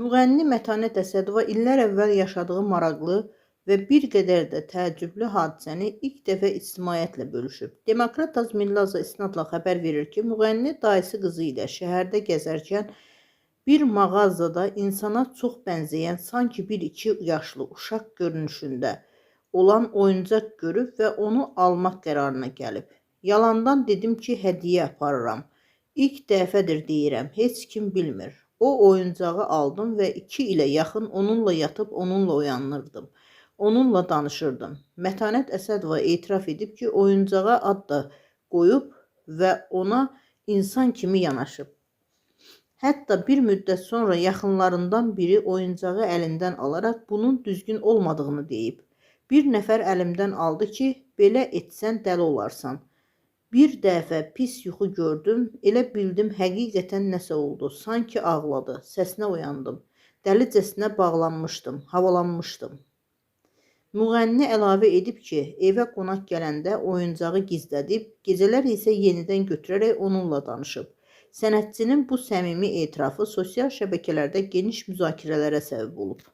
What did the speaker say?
Müğənni Mətanət Əsədova illər əvvəl yaşadığı maraqlı və bir qədər də təəccüblü hadisəni ilk dəfə ictimaiyyətlə bölüşüb. Demokrat Az Milli Aza isnadla xəbər verir ki, müğənni dayısı qızı ilə şəhərdə gəzərkən bir mağazada insana çox bənzəyən, sanki 1-2 yaşlı uşaq görünüşündə olan oyuncaq görüb və onu almaq qərarına gəlib. Yalandan dedim ki, hədiyyə aparıram. İlk dəfədir deyirəm, heç kim bilmir. O oyuncağı aldım və 2 ilə yaxın onunla yatıb onunla oyanırdım. Onunla danışırdım. Mətanət Əsədova etiraf edib ki, oyuncağa ad da qoyub və ona insan kimi yanaşıb. Hətta bir müddət sonra yaxınlarından biri oyuncağı əlindən alaraq bunun düzgün olmadığını deyib. Bir nəfər əlimdən aldı ki, belə etsən dəli olarsan. Bir dəfə pis yuxu gördüm, elə bildim həqiqətən nəsə oldu. Sanki ağladı, səsinə oyandım. Dəlicəsinə bağlanmışdım, havalanmışdım. Müğənni əlavə edib ki, evə qonaq gələndə oyuncağı gizlədib, gecələr isə yenidən götürərək onunla danışıb. Sənətçinin bu səmimi etirafı sosial şəbəkələrdə geniş müzakirələrə səbəb olub.